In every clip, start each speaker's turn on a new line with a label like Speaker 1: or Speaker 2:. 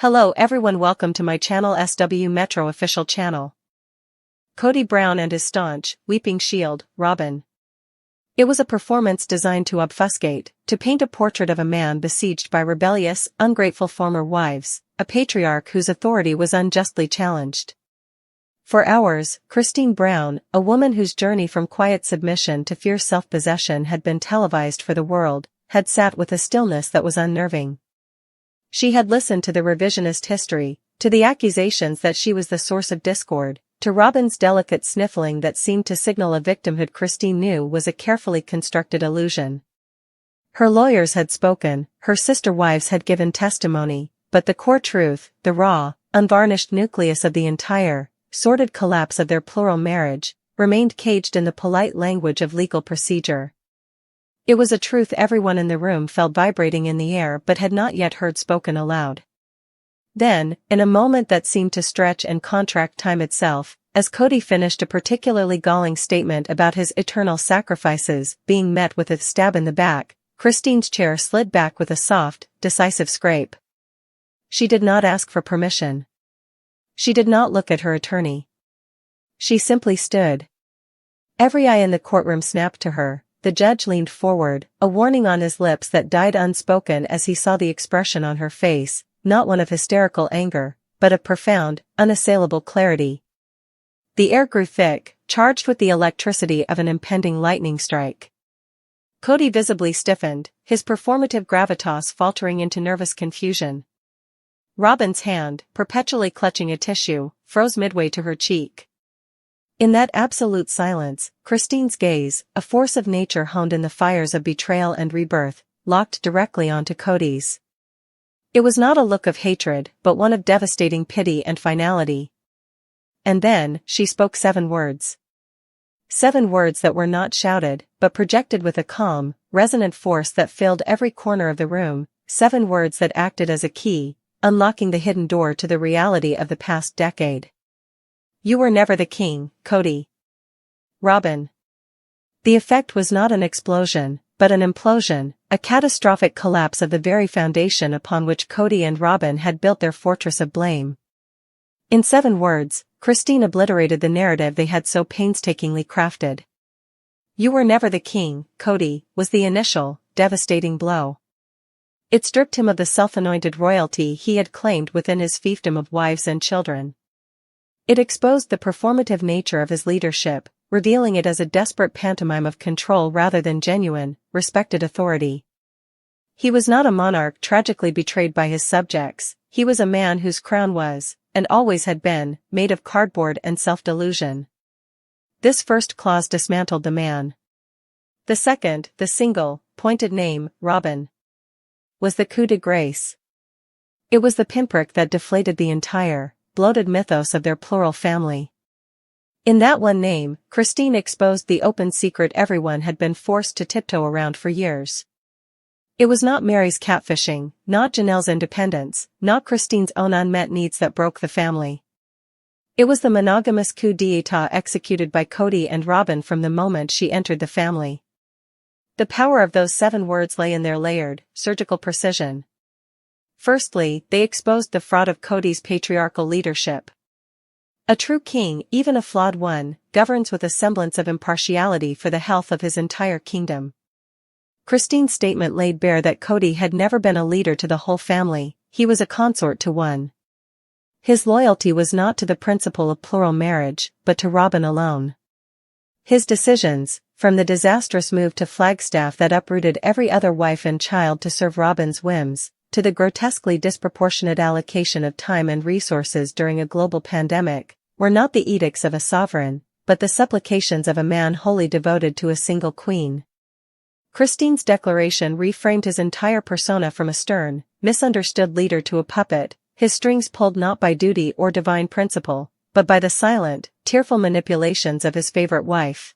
Speaker 1: Hello everyone, welcome to my channel SW Metro official channel. Kody Brown and his staunch, weeping shield, Robyn. It was a performance designed to obfuscate, to paint a portrait of a man besieged by rebellious, ungrateful former wives, a patriarch whose authority was unjustly challenged. For hours, Christine Brown, a woman whose journey from quiet submission to fierce self-possession had been televised for the world, had sat with a stillness that was unnerving. She had listened to the revisionist history, to the accusations that she was the source of discord, to Robyn's delicate sniffling that seemed to signal a victimhood Christine knew was a carefully constructed illusion. Her lawyers had spoken, her sister wives had given testimony, but the core truth, the raw, unvarnished nucleus of the entire, sordid collapse of their plural marriage, remained caged in the polite language of legal procedure. It was a truth everyone in the room felt vibrating in the air but had not yet heard spoken aloud. Then, in a moment that seemed to stretch and contract time itself, as Kody finished a particularly galling statement about his eternal sacrifices being met with a stab in the back, Christine's chair slid back with a soft, decisive scrape. She did not ask for permission. She did not look at her attorney. She simply stood. Every eye in the courtroom snapped to her. The judge leaned forward, a warning on his lips that died unspoken as he saw the expression on her face, not one of hysterical anger, but of profound, unassailable clarity. The air grew thick, charged with the electricity of an impending lightning strike. Kody visibly stiffened, his performative gravitas faltering into nervous confusion. Robyn's hand, perpetually clutching a tissue, froze midway to her cheek. In that absolute silence, Christine's gaze, a force of nature honed in the fires of betrayal and rebirth, locked directly onto Kody's. It was not a look of hatred, but one of devastating pity and finality. And then, she spoke 7 words. 7 words that were not shouted, but projected with a calm, resonant force that filled every corner of the room, 7 words that acted as a key, unlocking the hidden door to the reality of the past decade. You were never the king, Kody. Robyn. The effect was not an explosion, but an implosion, a catastrophic collapse of the very foundation upon which Kody and Robyn had built their fortress of blame. In 7 words, Christine obliterated the narrative they had so painstakingly crafted. You were never the king, Kody, was the initial, devastating blow. It stripped him of the self-anointed royalty he had claimed within his fiefdom of wives and children. It exposed the performative nature of his leadership, revealing it as a desperate pantomime of control rather than genuine, respected authority. He was not a monarch tragically betrayed by his subjects, he was a man whose crown was, and always had been, made of cardboard and self-delusion. This first clause dismantled the man. The second, the single, pointed name, Robyn, was the coup de grace. It was the pinprick that deflated the entire, bloated mythos of their plural family. In that one name, Christine exposed the open secret everyone had been forced to tiptoe around for years. It was not Mary's catfishing, not Janelle's independence, not Christine's own unmet needs that broke the family. It was the monogamous coup d'état executed by Kody and Robyn from the moment she entered the family. The power of those 7 words lay in their layered, surgical precision. Firstly, they exposed the fraud of Kody's patriarchal leadership. A true king, even a flawed one, governs with a semblance of impartiality for the health of his entire kingdom. Christine's statement laid bare that Kody had never been a leader to the whole family, he was a consort to one. His loyalty was not to the principle of plural marriage, but to Robyn alone. His decisions, from the disastrous move to Flagstaff that uprooted every other wife and child to serve Robyn's whims, to the grotesquely disproportionate allocation of time and resources during a global pandemic, were not the edicts of a sovereign, but the supplications of a man wholly devoted to a single queen. Christine's declaration reframed his entire persona from a stern, misunderstood leader to a puppet, his strings pulled not by duty or divine principle, but by the silent, tearful manipulations of his favorite wife.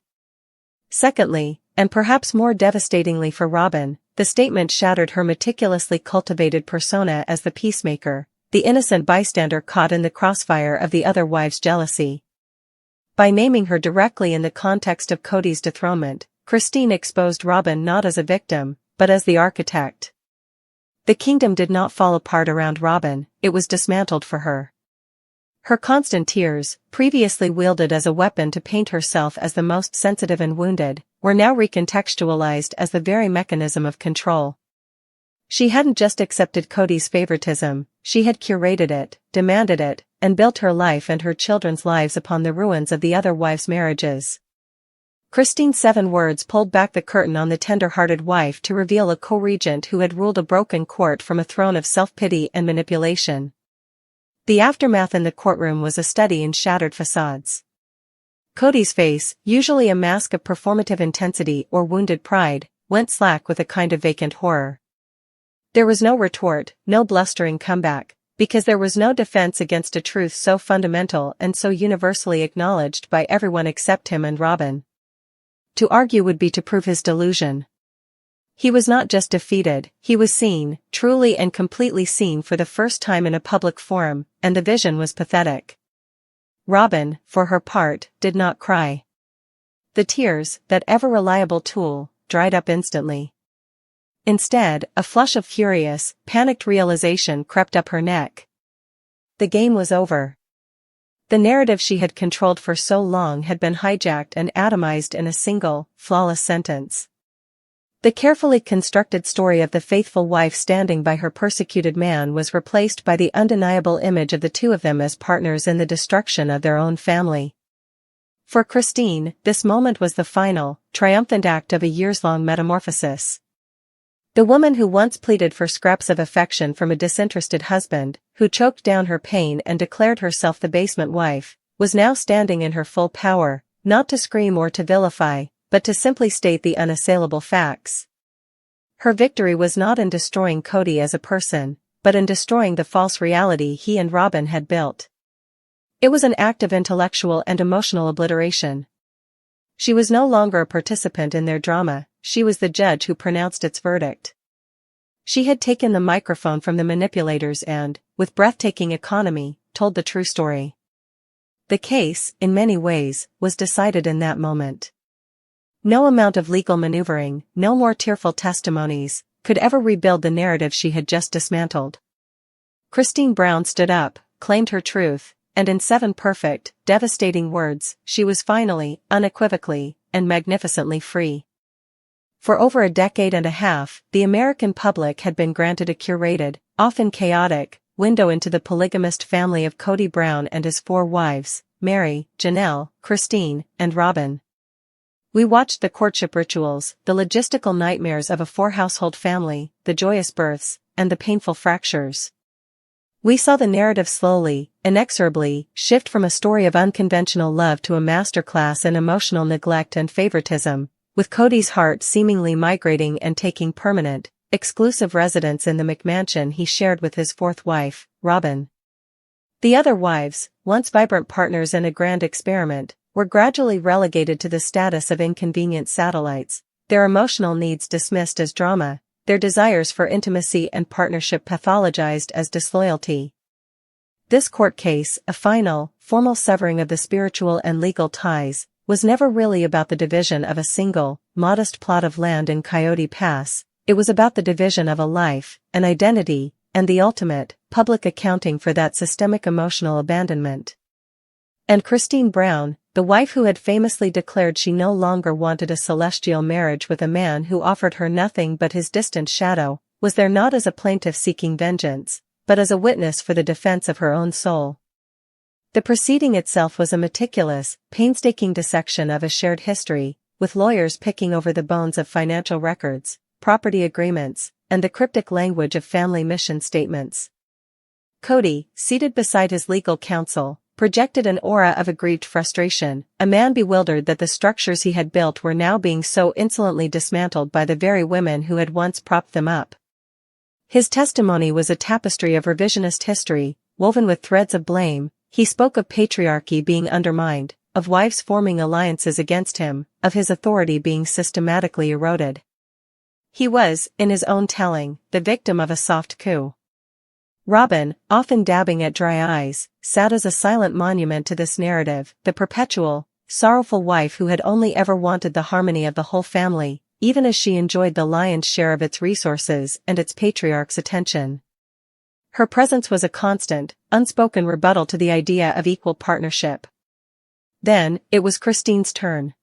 Speaker 1: Secondly, and perhaps more devastatingly for Robyn, the statement shattered her meticulously cultivated persona as the peacemaker, the innocent bystander caught in the crossfire of the other wife's jealousy. By naming her directly in the context of Kody's dethronement, Christine exposed Robyn not as a victim, but as the architect. The kingdom did not fall apart around Robyn, it was dismantled for her. Her constant tears, previously wielded as a weapon to paint herself as the most sensitive and wounded, were now recontextualized as the very mechanism of control. She hadn't just accepted Kody's favoritism, she had curated it, demanded it, and built her life and her children's lives upon the ruins of the other wives' marriages. Christine's 7 words pulled back the curtain on the tender-hearted wife to reveal a co-regent who had ruled a broken court from a throne of self-pity and manipulation. The aftermath in the courtroom was a study in shattered facades. Kody's face, usually a mask of performative intensity or wounded pride, went slack with a kind of vacant horror. There was no retort, no blustering comeback, because there was no defense against a truth so fundamental and so universally acknowledged by everyone except him and Robyn. To argue would be to prove his delusion. He was not just defeated, he was seen, truly and completely seen for the first time in a public forum, and the vision was pathetic. Robyn, for her part, did not cry. The tears, that ever-reliable tool, dried up instantly. Instead, a flush of furious, panicked realization crept up her neck. The game was over. The narrative she had controlled for so long had been hijacked and atomized in a single, flawless sentence. The carefully constructed story of the faithful wife standing by her persecuted man was replaced by the undeniable image of the two of them as partners in the destruction of their own family. For Christine, this moment was the final, triumphant act of a years-long metamorphosis. The woman who once pleaded for scraps of affection from a disinterested husband, who choked down her pain and declared herself the basement wife, was now standing in her full power, not to scream or to vilify, but to simply state the unassailable facts. Her victory was not in destroying Kody as a person, but in destroying the false reality he and Robyn had built. It was an act of intellectual and emotional obliteration. She was no longer a participant in their drama, she was the judge who pronounced its verdict. She had taken the microphone from the manipulators and, with breathtaking economy, told the true story. The case, in many ways, was decided in that moment. No amount of legal maneuvering, no more tearful testimonies, could ever rebuild the narrative she had just dismantled. Christine Brown stood up, claimed her truth, and in 7 perfect, devastating words, she was finally, unequivocally, and magnificently free. For over a decade and a half, the American public had been granted a curated, often chaotic, window into the polygamist family of Kody Brown and his 4 wives, Mary, Janelle, Christine, and Robyn. We watched the courtship rituals, the logistical nightmares of a 4-household family, the joyous births, and the painful fractures. We saw the narrative slowly, inexorably, shift from a story of unconventional love to a masterclass in emotional neglect and favoritism, with Kody's heart seemingly migrating and taking permanent, exclusive residence in the McMansion he shared with his 4th wife, Robyn. The other wives, once vibrant partners in a grand experiment, were gradually relegated to the status of inconvenient satellites, their emotional needs dismissed as drama, their desires for intimacy and partnership pathologized as disloyalty. This court case, a final, formal severing of the spiritual and legal ties, was never really about the division of a single, modest plot of land in Coyote Pass, it was about the division of a life, an identity, and the ultimate, public accounting for that systemic emotional abandonment. And Christine Brown, the wife who had famously declared she no longer wanted a celestial marriage with a man who offered her nothing but his distant shadow, was there not as a plaintiff seeking vengeance, but as a witness for the defense of her own soul. The proceeding itself was a meticulous, painstaking dissection of a shared history, with lawyers picking over the bones of financial records, property agreements, and the cryptic language of family mission statements. Kody, seated beside his legal counsel, projected an aura of aggrieved frustration, a man bewildered that the structures he had built were now being so insolently dismantled by the very women who had once propped them up. His testimony was a tapestry of revisionist history, woven with threads of blame. He spoke of patriarchy being undermined, of wives forming alliances against him, of his authority being systematically eroded. He was, in his own telling, the victim of a soft coup. Robyn, often dabbing at dry eyes, sat as a silent monument to this narrative, the perpetual, sorrowful wife who had only ever wanted the harmony of the whole family, even as she enjoyed the lion's share of its resources and its patriarch's attention. Her presence was a constant, unspoken rebuttal to the idea of equal partnership. Then, it was Christine's turn.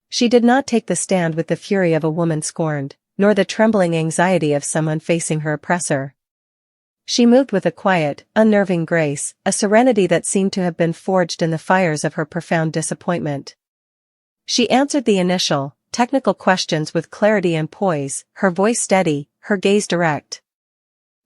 Speaker 1: She did not take the stand with the fury of a woman scorned, nor the trembling anxiety of someone facing her oppressor. She moved with a quiet, unnerving grace, a serenity that seemed to have been forged in the fires of her profound disappointment. She answered the initial, technical questions with clarity and poise, her voice steady, her gaze direct.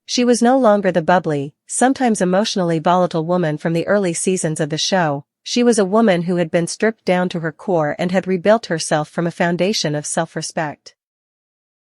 Speaker 1: She was no longer the bubbly, sometimes emotionally volatile woman from the early seasons of the show. She was a woman who had been stripped down to her core and had rebuilt herself from a foundation of self-respect.